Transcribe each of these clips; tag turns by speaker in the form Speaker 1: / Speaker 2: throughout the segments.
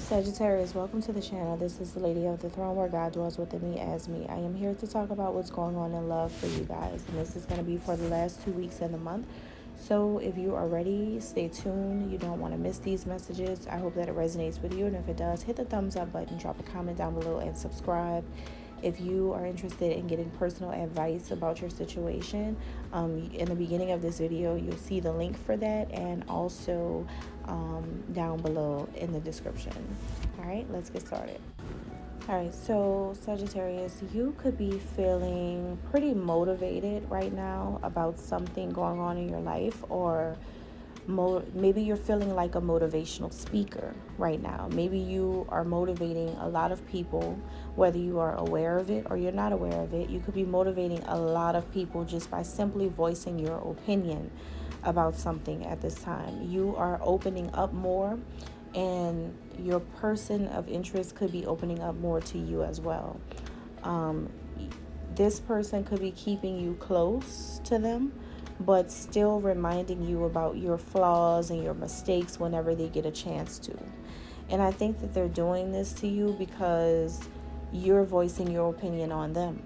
Speaker 1: Sagittarius, welcome to the channel. This is the Lady of the Throne, where God dwells within me as me. I am here to talk about what's going on in love for you guys, and this is going to be for the last 2 weeks in the month. So if you are ready, stay tuned. You don't want to miss these messages. I hope that it resonates with you, and if it does, hit the thumbs up button, drop a comment down below, and subscribe. If you are interested in getting personal advice about your situation, in the beginning of this video, you'll see the link for that, and also down below in the description. All right, let's get started. All right, so Sagittarius, you could be feeling pretty motivated right now about something going on in your life, or maybe you're feeling like a motivational speaker right now. Maybe you are motivating a lot of people, whether you are aware of it or you're not aware of it. You could be motivating a lot of people just by simply voicing your opinion about something at this time. You are opening up more, and your person of interest could be opening up more to you as well. This person could be keeping you close to them, but still reminding you about your flaws and your mistakes whenever they get a chance to. And I think that they're doing this to you because you're voicing your opinion on them.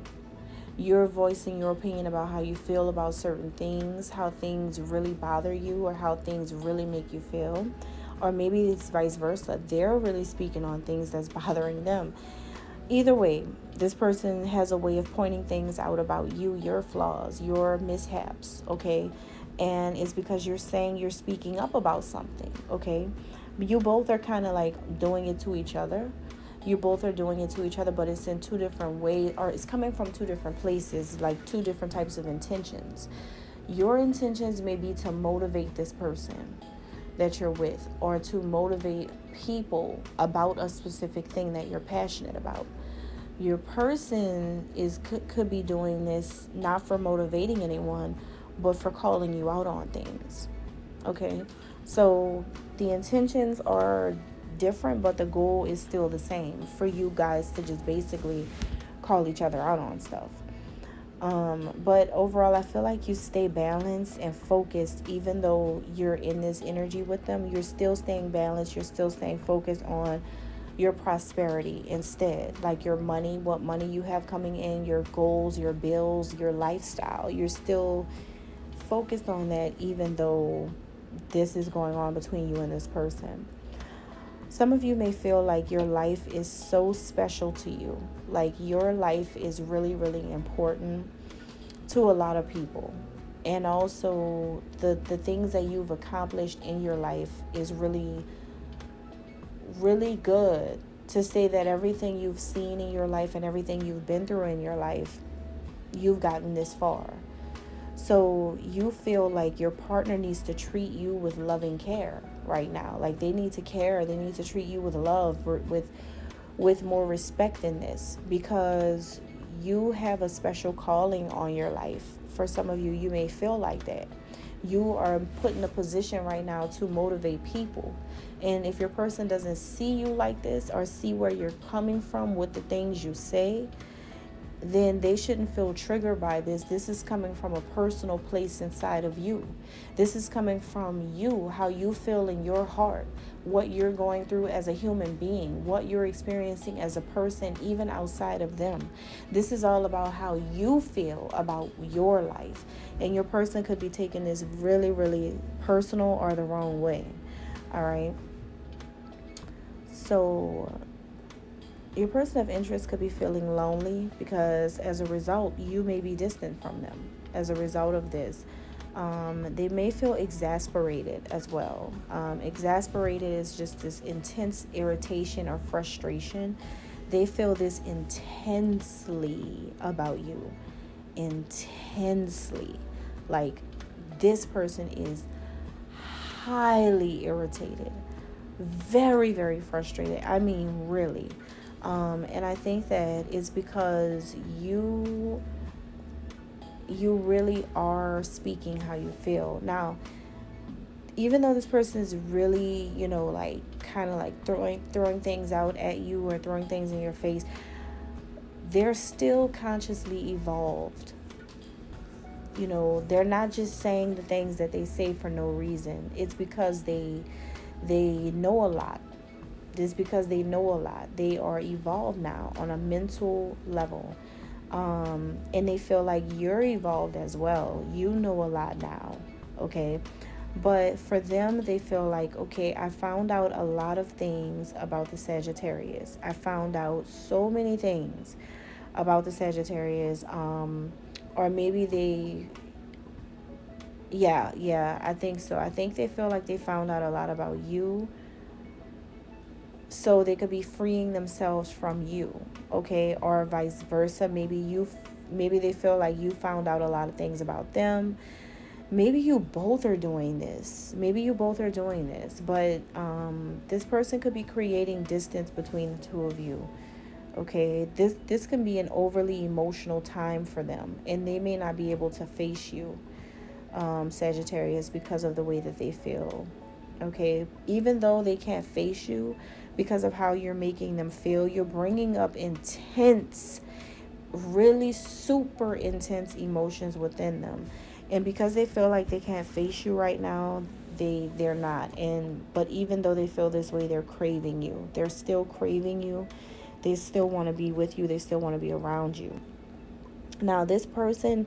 Speaker 1: You're voicing your opinion about how you feel about certain things, how things really bother you, or how things really make you feel. Or maybe it's vice versa. They're really speaking on things that's bothering them. Either way, this person has a way of pointing things out about you, your flaws, your mishaps, okay? And it's because you're speaking up about something, okay? You both are kind of like doing it to each other. You both are doing it to each other, but it's in two different ways, or it's coming from two different places, like two different types of intentions. Your intentions may be to motivate this person that you're with, or to motivate people about a specific thing that you're passionate about. Your person could be doing this not for motivating anyone, but for calling you out on things. Okay, so the intentions are different, but the goal is still the same, for you guys to just basically call each other out on stuff. But overall, I feel like you stay balanced and focused. Even though you're in this energy with them, you're still staying balanced. You're still staying focused on your prosperity instead, like your money, what money you have coming in, your goals, your bills, your lifestyle. You're still focused on that, even though this is going on between you and this person. Some of you may feel like your life is so special to you, like your life is really, really important to a lot of people. And also the things that you've accomplished in your life is really, really good, to say that everything you've seen in your life and everything you've been through in your life, you've gotten this far. So you feel like your partner needs to treat you with loving care right now. Like they need to care. They need to treat you with love, with more respect in this, because you have a special calling on your life. For some of you, you may feel like that. You are put in a position right now to motivate people. And if your person doesn't see you like this, or see where you're coming from with the things you say, then they shouldn't feel triggered by this. This is coming from a personal place inside of you. This is coming from you, how you feel in your heart, what you're going through as a human being, what you're experiencing as a person, even outside of them. This is all about how you feel about your life. And your person could be taking this really, really personal or the wrong way. All right. So your person of interest could be feeling lonely, because as a result, you may be distant from them as a result of this. They may feel exasperated as well. Exasperated is just this intense irritation or frustration. They feel this intensely about you. Intensely. Like this person is highly irritated. Very, very frustrated. I mean, really. And I think that it's because you really are speaking how you feel. Now, even though this person is really, like kind of like throwing things out at you or throwing things in your face, they're still consciously evolved. They're not just saying the things that they say for no reason. It's because they know a lot. This is because they know a lot. They are evolved now on a mental level. And they feel like you're evolved as well. You know a lot now, okay? But for them, they feel like, okay, I found out a lot of things about the Sagittarius. I found out so many things about the Sagittarius. Or maybe they, yeah, I think so. I think they feel like they found out a lot about you, so they could be freeing themselves from you, okay? Or vice versa. Maybe they feel like you found out a lot of things about them. Maybe you both are doing this. But this person could be creating distance between the two of you. Okay, this can be an overly emotional time for them, and they may not be able to face you, Sagittarius, because of the way that they feel. Okay, even though they can't face you because of how you're making them feel, you're bringing up intense, really super intense emotions within them. And because they feel like they can't face you right now, they're not. But even though they feel this way, they're craving you. They're still craving you. They still want to be with you. They still want to be around you. Now, this person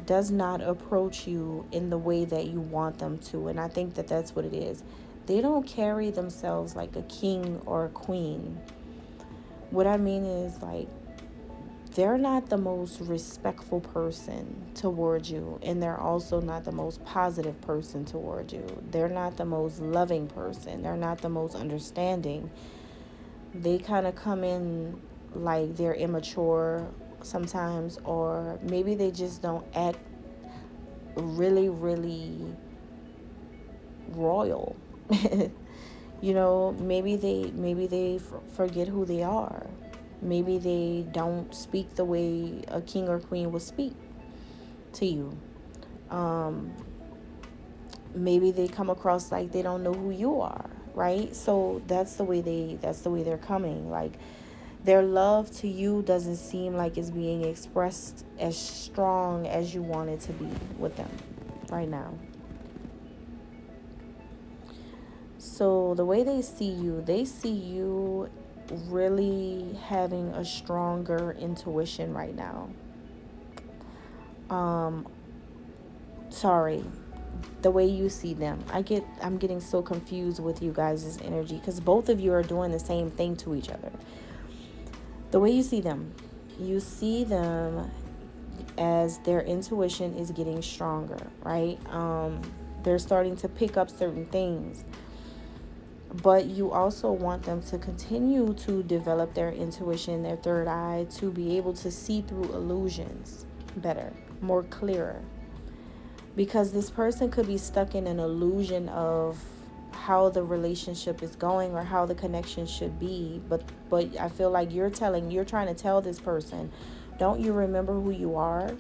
Speaker 1: does not approach you in the way that you want them to. And I think that that's what it is. They don't carry themselves like a king or a queen. What I mean is, like, they're not the most respectful person towards you, and they're also not the most positive person towards you. They're not the most loving person. They're not the most understanding. They kind of come in like they're immature sometimes, or maybe they just don't act really, really royal. You know, maybe they forget who they are. Maybe they don't speak the way a king or queen would speak to you. Maybe they come across like they don't know who you are, right? So that's the way they're coming. Like, their love to you doesn't seem like it's being expressed as strong as you want it to be with them right now. So the way they see you really having a stronger intuition right now. Sorry, the way you see them. I'm getting so confused with you guys' energy, because both of you are doing the same thing to each other. The way you see them as their intuition is getting stronger, right? They're starting to pick up certain things. But you also want them to continue to develop their intuition, their third eye, to be able to see through illusions better, more clearer. Because this person could be stuck in an illusion of how the relationship is going or how the connection should be. But I feel like you're trying to tell this person, don't you remember who you are?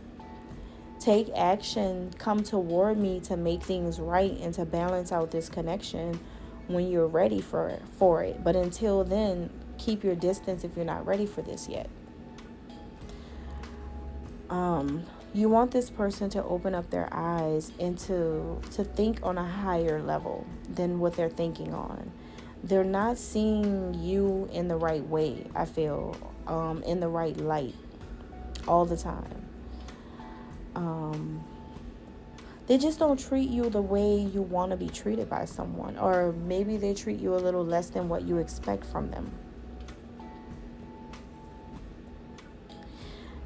Speaker 1: Take action, come toward me to make things right and to balance out this connection when you're ready for it. But until then, keep your distance if you're not ready for this yet. You want this person to open up their eyes and to think on a higher level than what they're thinking on. They're not seeing you in the right way, I feel, in the right light all the time. They just don't treat you the way you want to be treated by someone. Or maybe they treat you a little less than what you expect from them.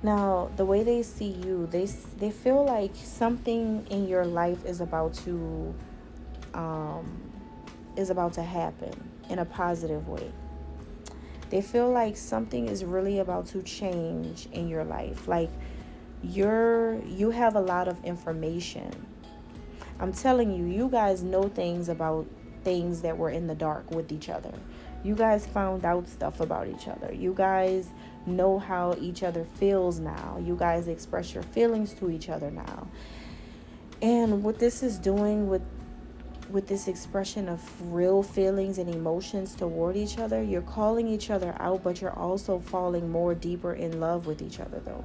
Speaker 1: Now, the way they see you, they feel like something in your life is about to happen in a positive way. They feel like something is really about to change in your life. Like, you have a lot of information. I'm telling you, you guys know things about things that were in the dark with each other. You guys found out stuff about each other. You guys know how each other feels now. You guys express your feelings to each other now. And what this is doing with this expression of real feelings and emotions toward each other, you're calling each other out, but you're also falling more deeper in love with each other, though.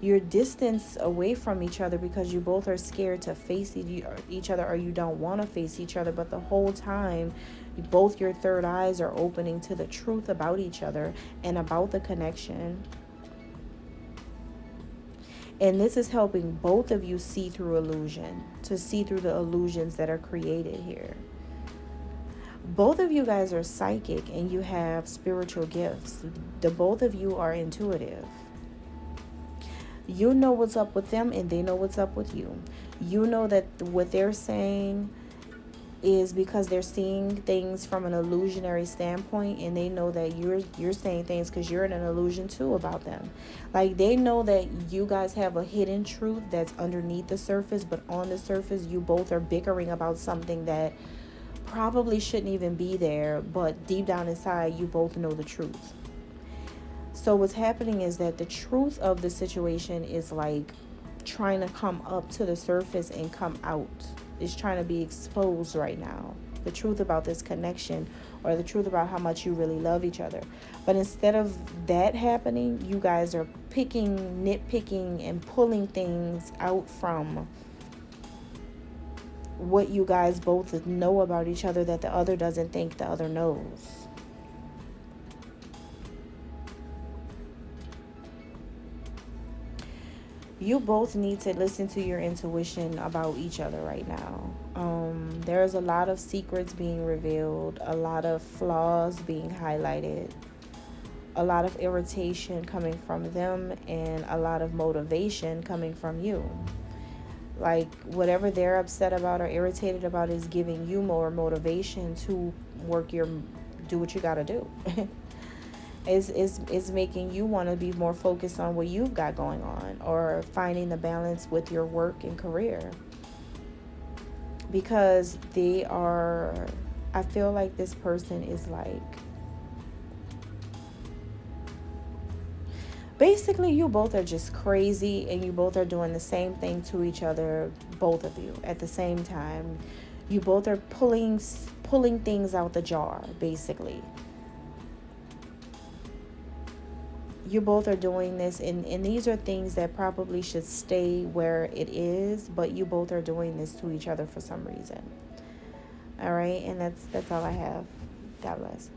Speaker 1: You're distanced away from each other because you both are scared to face each other, or you don't want to face each other. But the whole time, both your third eyes are opening to the truth about each other and about the connection. And this is helping both of you see through illusion, to see through the illusions that are created here. Both of you guys are psychic and you have spiritual gifts. The both of you are intuitive. You know what's up with them and they know what's up with you. You know that what they're saying is because they're seeing things from an illusionary standpoint, and they know that you're saying things because you're in an illusion too about them. Like, they know that you guys have a hidden truth that's underneath the surface, but on the surface you both are bickering about something that probably shouldn't even be there, but deep down inside you both know the truth. So what's happening is that the truth of the situation is like trying to come up to the surface and come out. It's trying to be exposed right now. The truth about this connection, or the truth about how much you really love each other. But instead of that happening, you guys are nitpicking and pulling things out from what you guys both know about each other that the other doesn't think the other knows. You both need to listen to your intuition about each other right now. There's a lot of secrets being revealed, a lot of flaws being highlighted, a lot of irritation coming from them, and a lot of motivation coming from you. Like, whatever they're upset about or irritated about is giving you more motivation to do what you gotta do. is making you want to be more focused on what you've got going on, or finding the balance with your work and career. Because I feel like this person is like, basically you both are just crazy, and you both are doing the same thing to each other, both of you at the same time. You both are pulling things out the jar, basically. You both are doing this, and these are things that probably should stay where it is, but you both are doing this to each other for some reason. All right, and that's all I have. God bless.